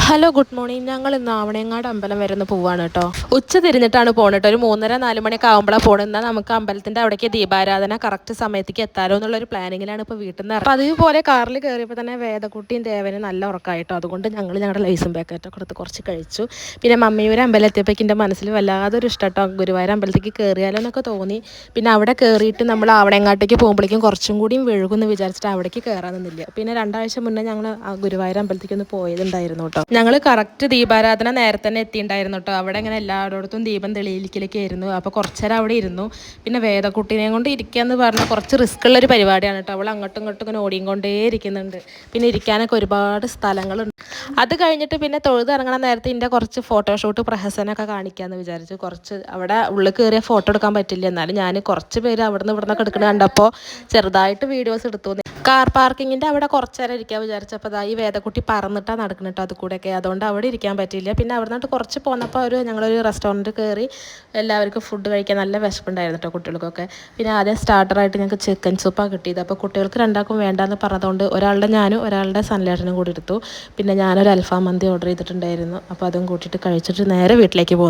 Hello good morning. ഞങ്ങൾ ഇന്ന് ആവണയങ്ങാട് അമ്പലം വരെ ഒന്ന് പോവാണ് കേട്ടോ. ഉച്ച തിരിഞ്ഞിട്ടാണ് പോകണത്. ഒരു 3:30-4 മണിയൊക്കെ ആകുമ്പോഴാണ് പോകണമെന്നാൽ നമുക്ക് അമ്പലത്തിൻ്റെ അവിടേക്ക് ദീപാരാധന കറക്റ്റ് സമയത്തേക്ക് എത്താലോ എന്നുള്ളൊരു പ്ലാനിങ്ങിലാണ് ഇപ്പോൾ വീട്ടിൽ നിന്ന്. അപ്പോൾ അതേപോലെ കാറിൽ കയറിയപ്പോൾ തന്നെ വേദക്കുട്ടിയും ദേവനും നല്ല ഉറക്കമായിട്ടോ. അതുകൊണ്ട് ഞങ്ങൾ ഞങ്ങളുടെ ലൈസും പാക്കറ്റൊക്കെ എടുത്ത് കുറച്ച് കഴിച്ചു. പിന്നെ മമ്മിയൂർ അമ്പലം എത്തിയപ്പോഴേക്കും എൻ്റെ മനസ്സിൽ വല്ലാതൊരു ഇഷ്ടം കേട്ടോ. ഗുരുവായൂർ അമ്പലത്തേക്ക് കയറിയാലോ എന്നൊക്കെ തോന്നി. പിന്നെ അവിടെ കയറിയിട്ട് നമ്മൾ ആവണയങ്ങാട്ടേക്ക് പോകുമ്പോഴേക്കും കുറച്ചും കൂടിയും വെഴുകുമെന്ന് വിചാരിച്ചിട്ട് അവിടേക്ക് കയറാൻ നിന്നില്ല. പിന്നെ 2 ആഴ്ച മുന്നേ ഞങ്ങൾ ഗുരുവായൂർ അമ്പലത്തേക്ക് ഒന്ന് പോയതുണ്ടായിരുന്നു കേട്ടോ. ഞങ്ങൾ കറക്റ്റ് ദീപാരാധന നേരത്തെ തന്നെ എത്തിയിട്ടുണ്ടായിരുന്നു കേട്ടോ. അവിടെ ഇങ്ങനെ എല്ലായിടത്തും ദീപം തെളിയിക്കലൊക്കെ ആയിരുന്നു. അപ്പോൾ കുറച്ച് നേരം അവിടെ ഇരുന്നു. പിന്നെ വേദക്കുട്ടീനെ കൊണ്ട് ഇരിക്കുക എന്ന് പറഞ്ഞാൽ കുറച്ച് റിസ്ക് ഉള്ളൊരു പരിപാടിയാണ് കേട്ടോ. അവൾ അങ്ങോട്ടും ഇങ്ങോട്ടും ഇങ്ങനെ ഓടിയും കൊണ്ടേ ഇരിക്കുന്നുണ്ട്. പിന്നെ ഇരിക്കാനൊക്കെ ഒരുപാട് സ്ഥലങ്ങളുണ്ട്. അത് കഴിഞ്ഞിട്ട് പിന്നെ തൊഴുതിറങ്ങണ നേരത്തെ ഇതിൻ്റെ കുറച്ച് ഫോട്ടോഷൂട്ട് പ്രഹസനമൊക്കെ കാണിക്കാമെന്ന് വിചാരിച്ചു. കുറച്ച് അവിടെ ഉള്ളിൽ കയറിയ ഫോട്ടോ എടുക്കാൻ പറ്റില്ല. എന്നാലും ഞാൻ കുറച്ച് പേര് അവിടെ നിന്ന് ഇവിടുന്ന് എടുക്കുന്നത് കണ്ടപ്പോൾ ചെറുതായിട്ട് വീഡിയോസ് എടുത്തു. കാർ പാർക്കിങ്ങിൻ്റെ അവിടെ കുറച്ച് നേരം ഇരിക്കാൻ വിചാരിച്ചപ്പോൾ ഈ വേദക്കുട്ടി പറന്നിട്ടാണ് നടക്കുന്നത് കേട്ടോ. അത് കൂടെയൊക്കെ അതുകൊണ്ട് അവിടെ ഇരിക്കാൻ പറ്റിയില്ല. പിന്നെ അവിടെ നിന്നിട്ട് കുറച്ച് പോന്നപ്പോൾ ഞങ്ങളൊരു റെസ്റ്റോറൻറ്റ് കയറി എല്ലാവർക്കും ഫുഡ് കഴിക്കാൻ നല്ല വിശപ്പുണ്ടായിരുന്നു കേട്ടോ കുട്ടികൾക്കൊക്കെ. പിന്നെ ആദ്യം സ്റ്റാർട്ടറായിട്ട് ഞങ്ങൾക്ക് ചിക്കൻ സൂപ്പാണ് കിട്ടിയത്. അപ്പോൾ കുട്ടികൾക്ക് രണ്ടാൾക്കും വേണ്ടാന്ന് പറഞ്ഞതുകൊണ്ട് ഒരാളുടെ ഞാനും ഒരാളുടെ സൺലേട്ടനും കൂടി എടുത്തു. പിന്നെ ഞാനൊരു അൽഫാം മന്തി ഓർഡർ ചെയ്തിട്ടുണ്ടായിരുന്നു. അപ്പോൾ അതും കൂട്ടിയിട്ട് കഴിച്ചിട്ട് നേരെ വീട്ടിലേക്ക് പോന്നു.